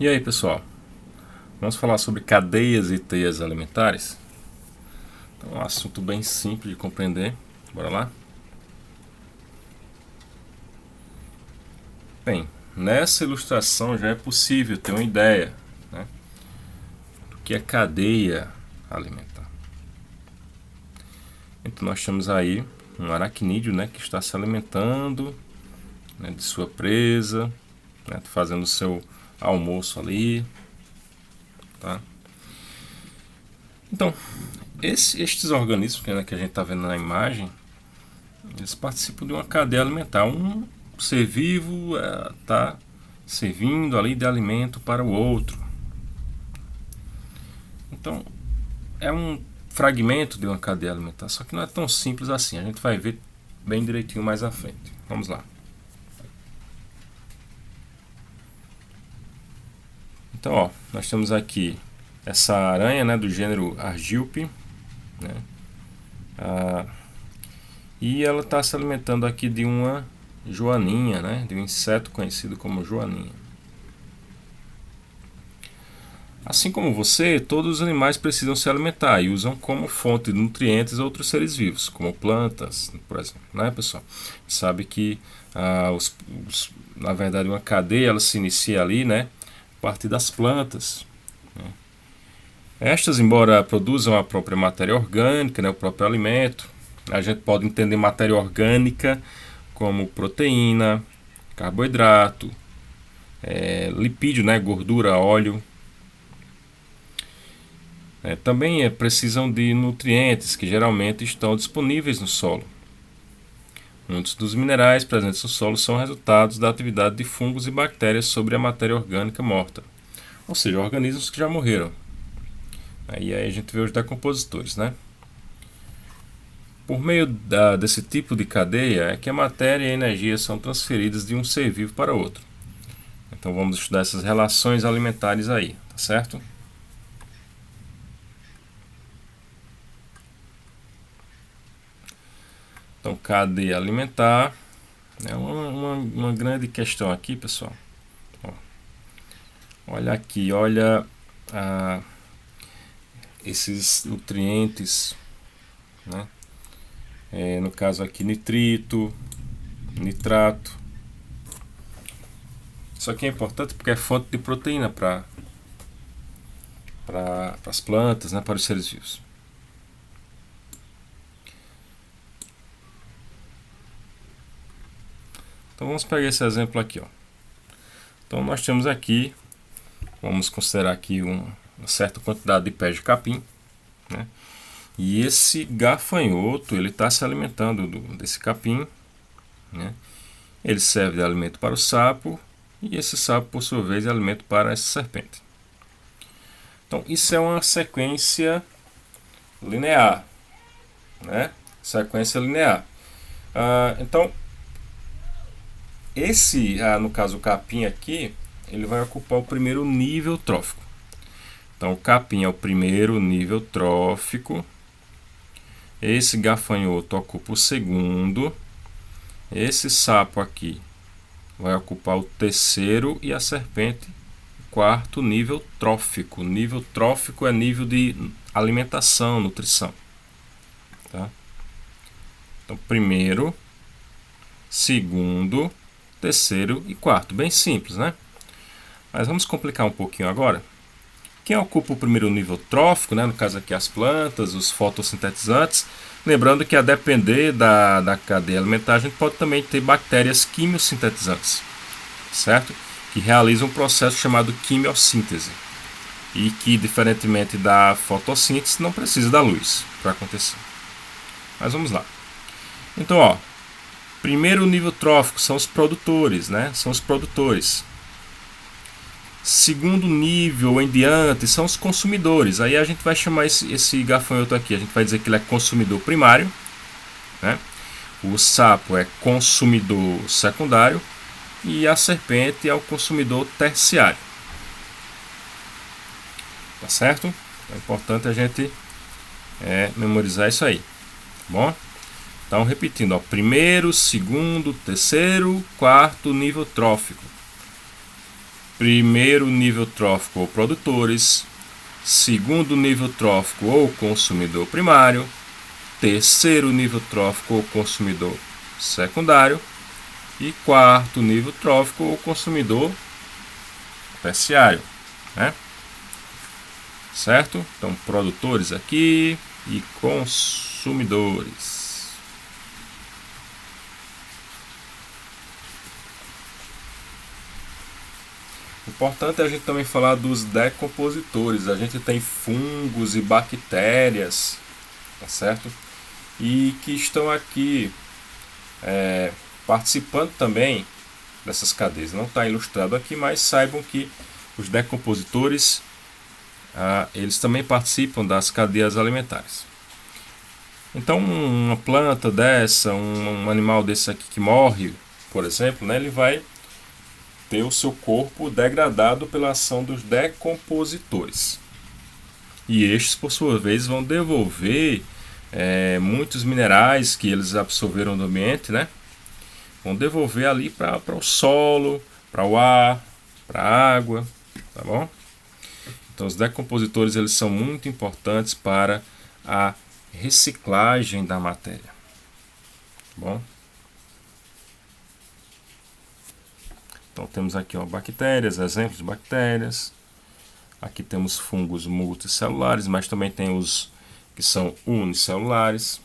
E aí, pessoal? Vamos falar sobre cadeias e teias alimentares? Então, é um assunto bem simples de compreender. Bora lá? Bem, nessa ilustração já é possível ter uma ideia, né, do que é cadeia alimentar. Então, nós temos aí um aracnídeo, né, que está se alimentando, né, de sua presa, né, fazendo o seu almoço ali. Tá? Então, estes organismos que a gente está vendo na imagem, eles participam de uma cadeia alimentar. Um ser vivo está servindo ali de alimento para o outro. Então, é um fragmento de uma cadeia alimentar, só que não é tão simples assim. A gente vai ver bem direitinho mais à frente. Vamos lá. Então, ó, nós temos aqui essa aranha, né, do gênero Argiope, né, e ela está se alimentando aqui de uma joaninha, né, de um inseto conhecido como joaninha. Assim como você, todos os animais precisam se alimentar e usam como fonte de nutrientes outros seres vivos, como plantas, por exemplo, né, pessoal? Sabe que na verdade uma cadeia ela se inicia ali, né, a partir das plantas. Né? Estas, embora produzam a própria matéria orgânica, né, o próprio alimento, a gente pode entender matéria orgânica como proteína, carboidrato, lipídio, né, gordura, óleo. Também precisam de nutrientes que geralmente estão disponíveis no solo. Muitos dos minerais presentes no solo são resultados da atividade de fungos e bactérias sobre a matéria orgânica morta, ou seja, organismos que já morreram. Aí a gente vê os decompositores, né? Por meio desse tipo de cadeia é que a matéria e a energia são transferidas de um ser vivo para outro. Então vamos estudar essas relações alimentares aí, tá certo? Então, cadeia alimentar é uma grande questão aqui, pessoal. Ó, olha aqui, olha esses nutrientes, né? No caso aqui, nitrito, nitrato. Isso aqui é importante porque é fonte de proteína para as plantas, né, para os seres vivos. Então vamos pegar esse exemplo aqui, ó. Então nós temos aqui, vamos considerar aqui uma certa quantidade de pés de capim, né? E esse gafanhoto ele está se alimentando desse capim, né? Ele serve de alimento para o sapo e esse sapo por sua vez é alimento para essa serpente. Então isso é uma sequência linear, né? Sequência linear. Então esse, no caso o capim aqui, ele vai ocupar o primeiro nível trófico. Então o capim é o primeiro nível trófico. Esse gafanhoto ocupa o segundo. Esse sapo aqui vai ocupar o terceiro e a serpente o quarto nível trófico. Nível trófico é nível de alimentação, nutrição. Tá? Então primeiro, segundo, terceiro e quarto. Bem simples, né? Mas vamos complicar um pouquinho agora. Quem ocupa o primeiro nível trófico, né, no caso aqui as plantas, os fotossintetizantes, lembrando que a depender da cadeia alimentar, a gente pode também ter bactérias quimiosintetizantes, certo? Que realizam um processo chamado quimiossíntese e que, diferentemente da fotossíntese, não precisa da luz para acontecer. Mas vamos lá. Então, ó, primeiro nível trófico são os produtores, né? São os produtores. Segundo nível em diante são os consumidores. Aí a gente vai chamar esse gafanhoto aqui, a gente vai dizer que ele é consumidor primário, né? O sapo é consumidor secundário e a serpente é o consumidor terciário. Tá certo? É importante a gente memorizar isso aí, tá bom? Então repetindo, ó, primeiro, segundo, terceiro, quarto nível trófico. primeiro nível trófico ou produtores, segundo nível trófico ou consumidor primário, terceiro nível trófico ou consumidor secundário e quarto nível trófico ou consumidor terciário, né? Certo? Então, produtores aqui e consumidores. Importante a gente também falar dos decompositores. A gente tem fungos e bactérias, tá certo? E que estão aqui participando também dessas cadeias. Não está ilustrado aqui, mas saibam que os decompositores eles também participam das cadeias alimentares. Então, uma planta dessa, um animal desse aqui que morre, por exemplo, né, ele vai ter o seu corpo degradado pela ação dos decompositores. E estes, por sua vez, vão devolver muitos minerais que eles absorveram do ambiente, né? Vão devolver ali para o solo, para o ar, para a água, tá bom? Então, os decompositores eles são muito importantes para a reciclagem da matéria, tá bom? Então temos aqui bactérias, exemplos de bactérias. Aqui temos fungos multicelulares, mas também tem os que são unicelulares.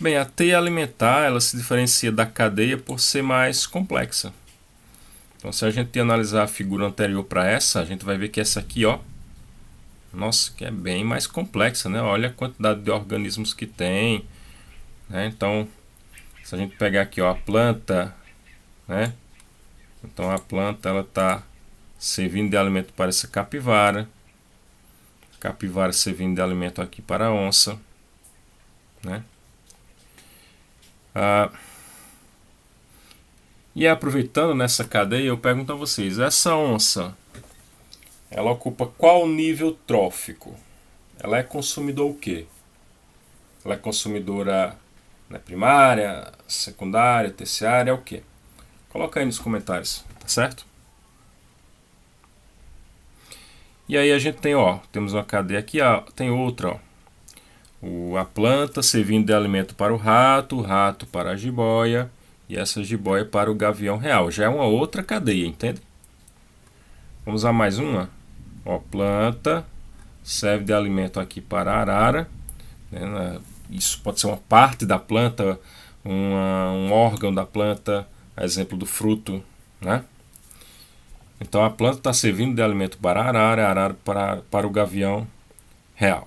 Bem, a teia alimentar ela se diferencia da cadeia por ser mais complexa. Então, se a gente analisar a figura anterior para essa, a gente vai ver que essa aqui, nossa, que é bem mais complexa, né? Olha a quantidade de organismos que tem, né? Então, se a gente pegar aqui, a planta, né? Então, a planta ela está servindo de alimento para essa capivara, capivara servindo de alimento aqui para a onça, né? E aproveitando nessa cadeia, eu pergunto a vocês, essa onça, ela ocupa qual nível trófico? Ela é consumidor o quê? Ela é consumidora primária, secundária, terciária, é o quê? Coloca aí nos comentários, tá certo? E aí a gente tem, temos uma cadeia aqui, tem outra, a planta servindo de alimento para o rato para a jiboia e essa jiboia para o gavião real. Já é uma outra cadeia, entende? Vamos a mais uma. Planta serve de alimento aqui para a arara, né? Isso pode ser uma parte da planta, um órgão da planta, exemplo do fruto, né? Então a planta está servindo de alimento para a arara para o gavião real,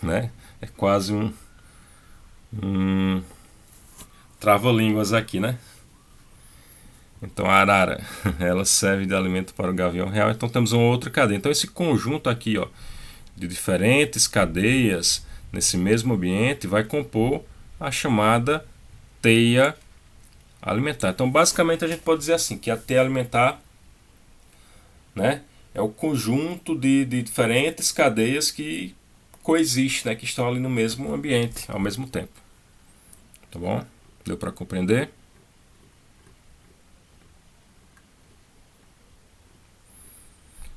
né? É quase um trava-línguas aqui, né? Então a arara, ela serve de alimento para o gavião real. Então temos uma outra cadeia. Então esse conjunto aqui, de diferentes cadeias nesse mesmo ambiente vai compor a chamada teia alimentar. Então basicamente a gente pode dizer assim, que a teia alimentar, né, é o conjunto de diferentes cadeias que coexistem, né, que estão ali no mesmo ambiente ao mesmo tempo. Tá bom? Deu para compreender?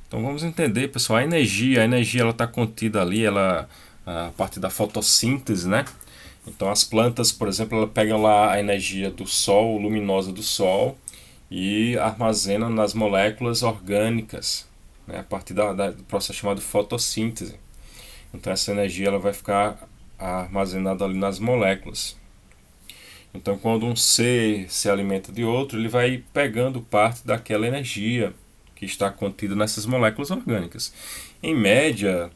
Então vamos entender, pessoal, a energia ela está contida ali, a partir da fotossíntese, né? Então as plantas, por exemplo, elas pegam lá a energia do sol, luminosa do sol, e armazenam nas moléculas orgânicas, né? A partir do processo chamado fotossíntese. Então essa energia ela vai ficar armazenada ali nas moléculas. Então quando um ser se alimenta de outro, ele vai pegando parte daquela energia que está contida nessas moléculas orgânicas. Em média,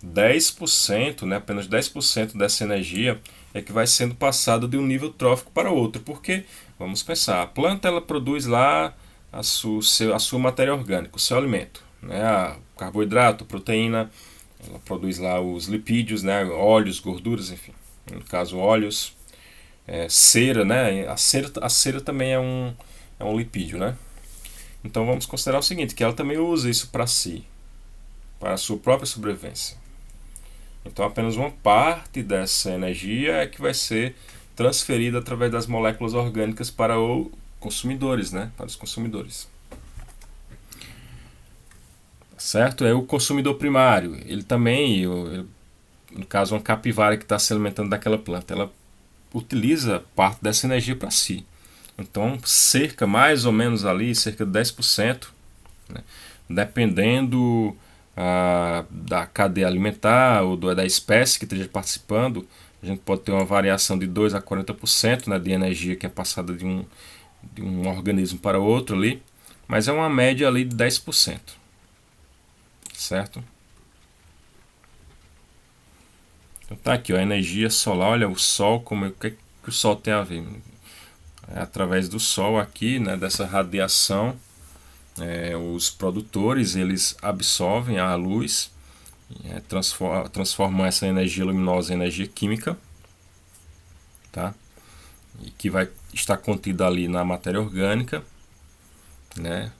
10%, né, apenas 10% dessa energia é que vai sendo passada de um nível trófico para outro. Porque, vamos pensar, a planta ela produz lá a sua matéria orgânica, o seu alimento, né, carboidrato, proteína, ela produz lá os lipídios, né, óleos, gorduras, enfim. No caso, óleos, cera, né, a cera também é um lipídio, né? Então vamos considerar o seguinte, que ela também usa isso para si, para a sua própria sobrevivência. Então apenas uma parte dessa energia é que vai ser transferida através das moléculas orgânicas para os consumidores, né? Para os consumidores. Certo? É o consumidor primário. Ele também, no caso, uma capivara que está se alimentando daquela planta, ela utiliza parte dessa energia para si. Então, cerca mais ou menos ali, cerca de 10%, né? Dependendo da cadeia alimentar ou da espécie que esteja participando, a gente pode ter uma variação de 2 a 40%, né, de energia que é passada de um organismo para outro ali, mas é uma média ali de 10%, certo? Então tá aqui, ó, a energia solar, olha o Sol, o que o Sol tem a ver? É através do Sol aqui, né, dessa radiação, os produtores eles absorvem a luz, transformam essa energia luminosa em energia química, tá? E que vai estar contida ali na matéria orgânica, né?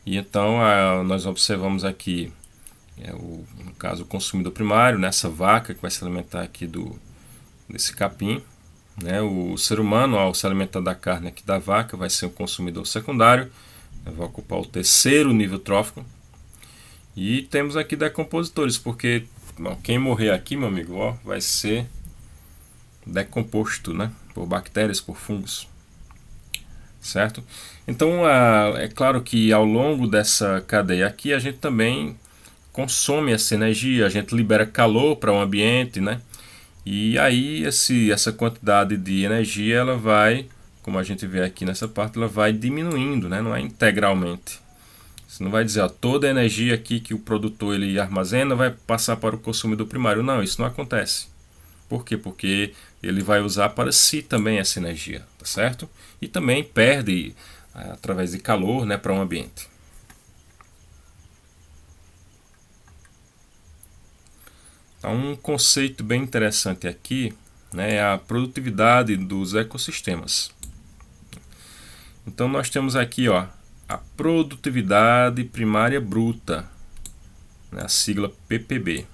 E então nós observamos aqui, no caso, o consumidor primário, nessa vaca que vai se alimentar aqui desse capim, né? O ser humano, ao se alimentar da carne aqui da vaca, vai ser um consumidor secundário, vai ocupar o terceiro nível trófico. E temos aqui decompositores, porque quem morrer aqui, meu amigo, ó, vai ser decomposto, né? Por bactérias, por fungos. Certo? Então, é claro que ao longo dessa cadeia aqui, a gente também consome essa energia, a gente libera calor para o ambiente, né? E aí essa quantidade de energia, ela vai, como a gente vê aqui nessa parte, ela vai diminuindo, né? Não é integralmente. Você não vai dizer, ó, toda a energia aqui que o produtor ele armazena vai passar para o consumidor primário. Não, isso não acontece. Por quê? Porque ele vai usar para si também essa energia, tá certo? E também perde através de calor, né, para o ambiente. Então, um conceito bem interessante aqui, né, é a produtividade dos ecossistemas. Então nós temos aqui, ó, a produtividade primária bruta, né, a sigla PPB.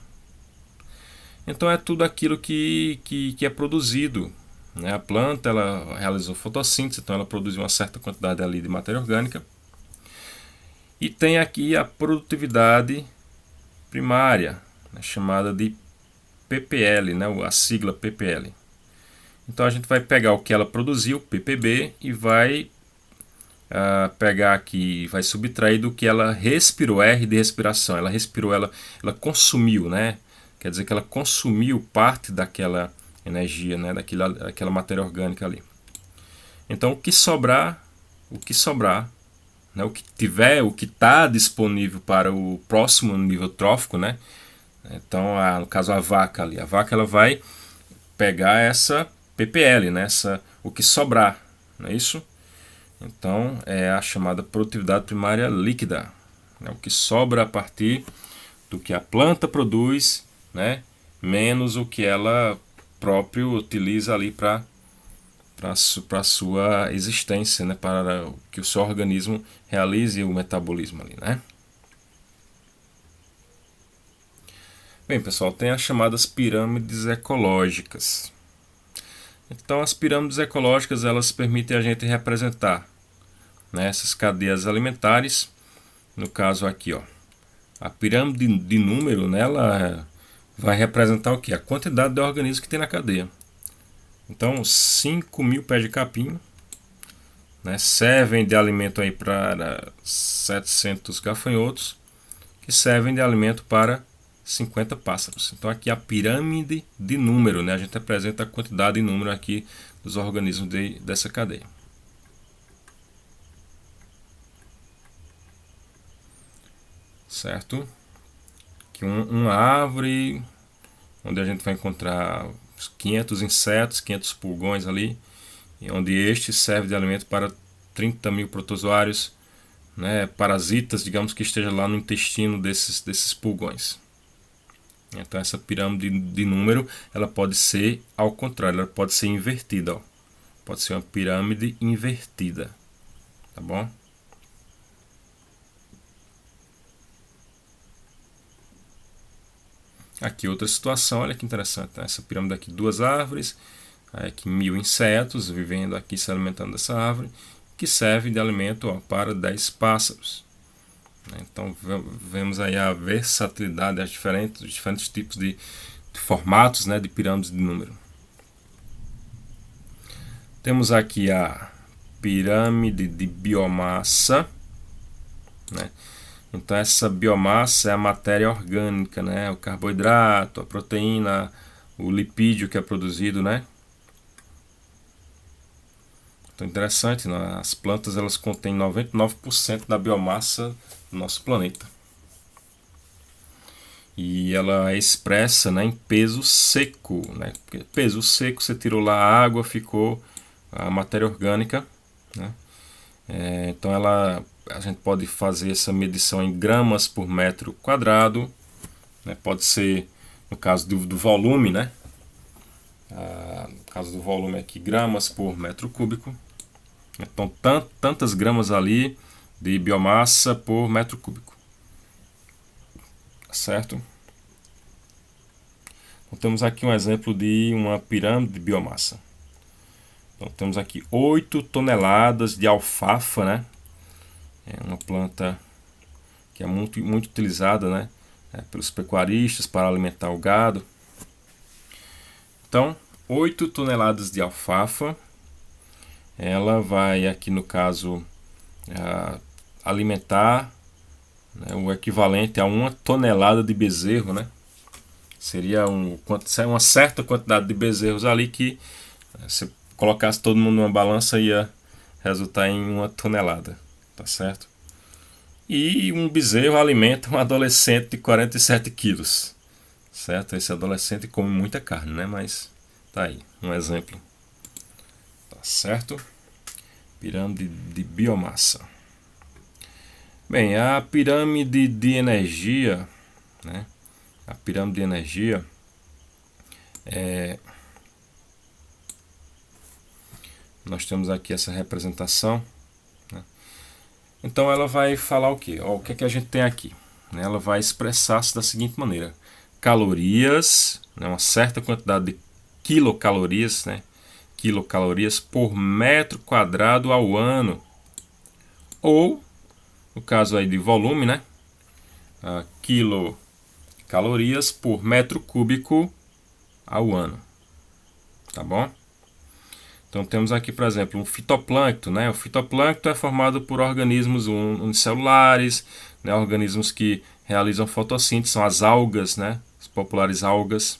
Então é tudo aquilo que é produzido, né? A planta ela realizou fotossíntese, então ela produz uma certa quantidade ali de matéria orgânica. E tem aqui a produtividade primária, né, chamada de PPL, né, a sigla PPL. Então a gente vai pegar o que ela produziu, PPB, e vai pegar aqui, vai subtrair do que ela respirou, R de respiração. Ela respirou, ela consumiu, né? Quer dizer que ela consumiu parte daquela energia, né, daquela matéria orgânica ali. Então o que sobrar, né, o que tiver, o que está disponível para o próximo nível trófico, né? Então no caso a vaca ali, a vaca ela vai pegar essa PPL, né, o que sobrar, não é isso? Então é a chamada produtividade primária líquida, né, o que sobra a partir do que a planta produz, né, menos o que ela própria utiliza ali para a sua existência, né, para que o seu organismo realize o metabolismo ali, né? Bem, pessoal, tem as chamadas pirâmides ecológicas. Então, as pirâmides ecológicas elas permitem a gente representar, né, essas cadeias alimentares. No caso aqui, ó, a pirâmide de número nela vai representar o que? A quantidade de organismos que tem na cadeia. Então, 5.000 pés de capim, né, servem de alimento aí para 700 gafanhotos, que servem de alimento para 50 pássaros. Então aqui a pirâmide de número, né, a gente apresenta a quantidade e número aqui dos organismos dessa cadeia. Certo? Aqui uma árvore onde a gente vai encontrar 500 insetos, 500 pulgões ali, e onde este serve de alimento para 30.000 protozoários, né, parasitas, digamos que esteja lá no intestino desses pulgões. Então essa pirâmide de número ela pode ser ao contrário, ela pode ser invertida, ó. Pode ser uma pirâmide invertida, tá bom? Aqui outra situação, olha que interessante, né? Essa pirâmide aqui, duas árvores, Aí aqui 1000 insetos vivendo aqui, se alimentando dessa árvore, que serve de alimento, ó, para 10 pássaros. Então vemos aí a versatilidade, os diferentes tipos de formatos, né, de pirâmides de número. Temos aqui a pirâmide de biomassa, né? Então essa biomassa é a matéria orgânica, né? O carboidrato, a proteína, o lipídio que é produzido, né? Então interessante, né? As plantas elas contêm 99% da biomassa do nosso planeta. E ela é expressa, né, em peso seco, né? Porque peso seco, você tirou lá a água, ficou a matéria orgânica, né? Então a gente pode fazer essa medição em gramas por metro quadrado, né? Pode ser no caso do volume, né? No caso do volume aqui, gramas por metro cúbico. Então tantas gramas ali de biomassa por metro cúbico, certo? Então temos aqui um exemplo de uma pirâmide de biomassa. Então temos aqui 8 toneladas de alfafa, né? É uma planta que é muito utilizada, né, pelos pecuaristas para alimentar o gado. Então 8 toneladas de alfafa, ela vai aqui no caso alimentar, né, o equivalente a 1 tonelada de bezerro, né? Seria uma certa quantidade de bezerros ali que, se colocasse todo mundo numa balança, ia resultar em 1 tonelada, tá certo? E um bezerro alimenta um adolescente de 47 quilos, certo? Esse adolescente come muita carne, né? Mas tá aí, um exemplo, tá certo? Pirâmide de biomassa. Bem, a pirâmide de energia, né? A pirâmide de energia nós temos aqui essa representação, né? Então ela vai falar o quê? Ó, o que é que a gente tem aqui? Ela vai expressar-se da seguinte maneira: calorias, né, uma certa quantidade de quilocalorias, né, quilocalorias por metro quadrado ao ano, ou no caso aí de volume, né, quilocalorias por metro cúbico ao ano, tá bom? Então temos aqui, por exemplo, um fitoplâncton, né? O fitoplâncton é formado por organismos unicelulares, né? Organismos que realizam fotossíntese, são as algas, né? As populares algas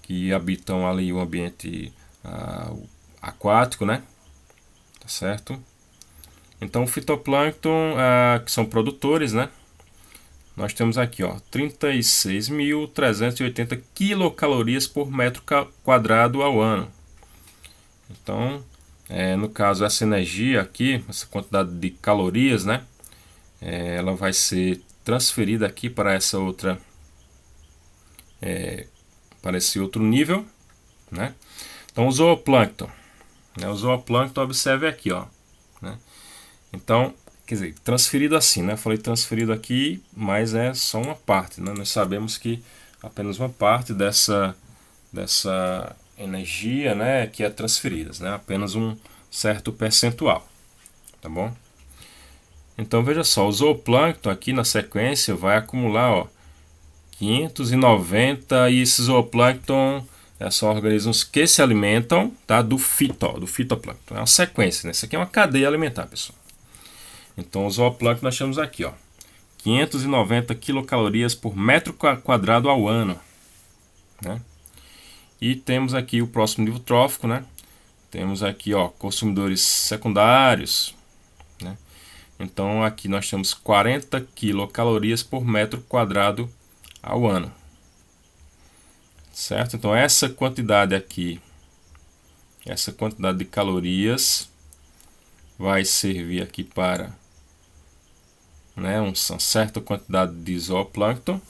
que habitam ali o ambiente aquático, né? Tá certo? Então o fitoplâncton, que são produtores, né? Nós temos aqui, ó, 36.380 quilocalorias por metro quadrado ao ano. Então, no caso, essa energia aqui, essa quantidade de calorias, né, ela vai ser transferida aqui para essa outra, para esse outro nível, né? Então, o zooplâncton, né, o zooplâncton, observe aqui, ó, né? Então, quer dizer, transferido assim, né? Eu falei transferido aqui, mas é só uma parte, né? Nós sabemos que apenas uma parte dessa energia, né, que é transferida, né? Apenas um certo percentual, tá bom? Então veja só, o zooplâncton aqui na sequência vai acumular, ó, 590, e esse zooplâncton são organismos que se alimentam, tá, do fitoplâncton. É uma sequência, né? Isso aqui é uma cadeia alimentar, pessoal. Então o zooplâncton nós temos aqui, ó, 590 quilocalorias por metro quadrado ao ano, né? E temos aqui o próximo nível trófico, né? Temos aqui, ó, consumidores secundários, né? Então aqui nós temos 40 quilocalorias por metro quadrado ao ano, certo? Então essa quantidade aqui, essa quantidade de calorias vai servir aqui para, né, uma certa quantidade de zooplâncton,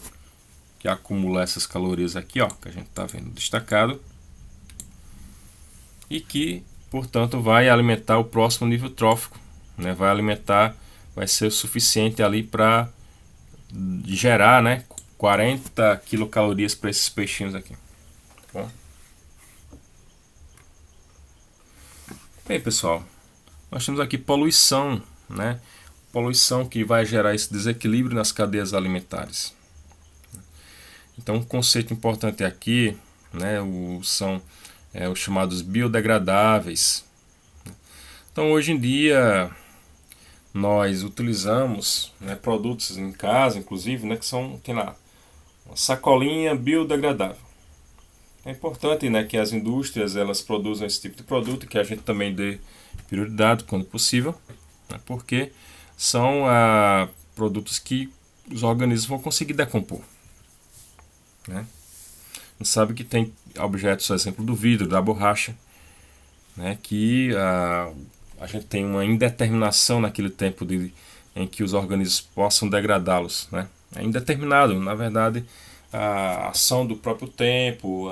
que acumula essas calorias aqui, ó, que a gente está vendo destacado, e que, portanto, vai alimentar o próximo nível trófico, né? Vai ser o suficiente ali para gerar, né, 40 quilocalorias para esses peixinhos aqui. Bom. Bem, pessoal, nós temos aqui poluição, né? Poluição que vai gerar esse desequilíbrio nas cadeias alimentares. Então, um conceito importante aqui, né, são os chamados biodegradáveis. Então, hoje em dia, nós utilizamos, né, produtos em casa, inclusive, né, que tem lá, uma sacolinha biodegradável. É importante, né, que as indústrias elas produzam esse tipo de produto e que a gente também dê prioridade quando possível, né, porque são produtos que os organismos vão conseguir decompor. Né? A gente sabe que tem objetos, por exemplo, do vidro, da borracha, né, que a gente tem uma indeterminação naquele tempo em que os organismos possam degradá-los. Né? É indeterminado, na verdade, a ação do próprio tempo,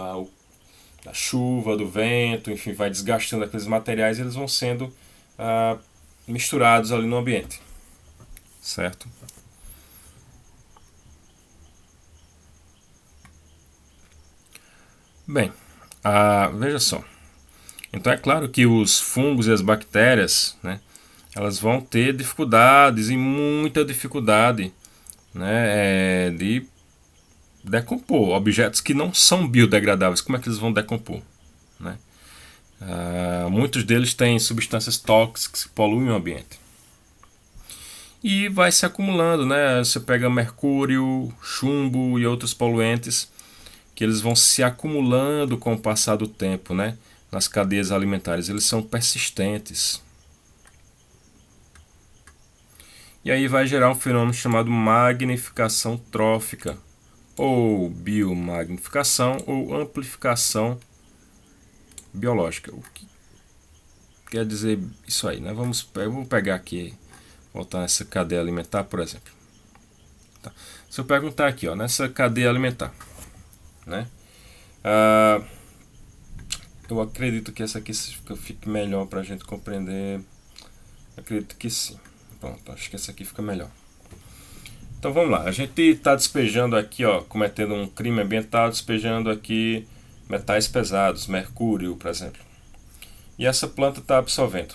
da chuva, do vento, enfim, vai desgastando aqueles materiais e eles vão sendo misturados ali no ambiente. Certo? Bem, veja só. Então é claro que os fungos e as bactérias, né, elas vão ter dificuldades e muita dificuldade, né, de decompor objetos que não são biodegradáveis. Como é que eles vão decompor? Né? Muitos deles têm substâncias tóxicas que poluem o ambiente. E vai se acumulando, né? Você pega mercúrio, chumbo e outros poluentes que eles vão se acumulando com o passar do tempo, né? Nas cadeias alimentares. Eles são persistentes. E aí vai gerar um fenômeno chamado magnificação trófica, ou biomagnificação, ou amplificação biológica. O que quer dizer isso aí, né? Eu vou pegar aqui, voltar nessa cadeia alimentar, por exemplo. Tá. Se eu perguntar aqui, ó, nessa cadeia alimentar, né? Eu acredito que essa aqui fique melhor para a gente compreender. Acredito que sim. Pronto, acho que essa aqui fica melhor. Então vamos lá, a gente está despejando aqui, ó, cometendo um crime ambiental, despejando aqui metais pesados, mercúrio, por exemplo. E essa planta está absorvendo.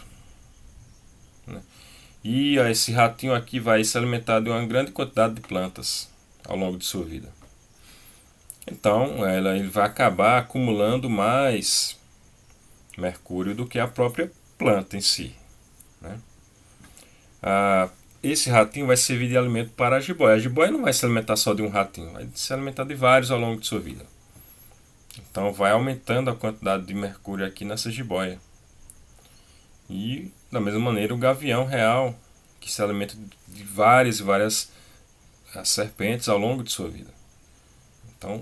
Né? E esse ratinho aqui vai se alimentar de uma grande quantidade de plantas ao longo de sua vida. Então ele vai acabar acumulando mais mercúrio do que a própria planta em si. Né? Esse ratinho vai servir de alimento para a jiboia. A jiboia não vai se alimentar só de um ratinho, vai se alimentar de vários ao longo de sua vida. Então vai aumentando a quantidade de mercúrio aqui nessa jiboia. E da mesma maneira o gavião real, que se alimenta de várias e várias serpentes ao longo de sua vida. Então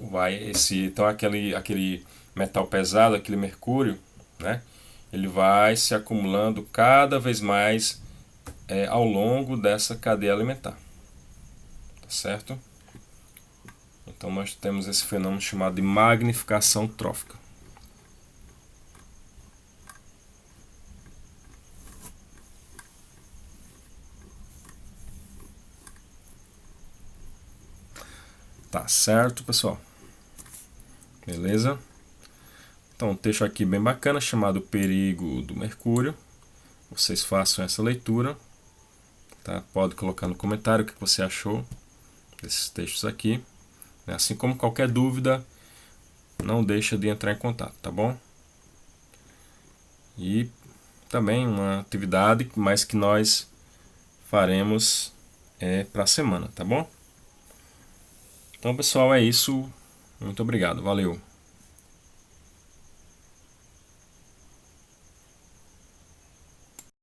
aquele metal pesado, aquele mercúrio, né, ele vai se acumulando cada vez mais ao longo dessa cadeia alimentar. Tá certo? Então nós temos esse fenômeno chamado de magnificação trófica. Tá certo, pessoal? Beleza? Então, um texto aqui bem bacana chamado Perigo do Mercúrio. Vocês façam essa leitura. Tá? Pode colocar no comentário o que você achou desses textos aqui. Assim como qualquer dúvida, não deixa de entrar em contato, tá bom? E também uma atividade, mas que nós faremos para a semana, tá bom? Então, pessoal, é isso. Muito obrigado. Valeu.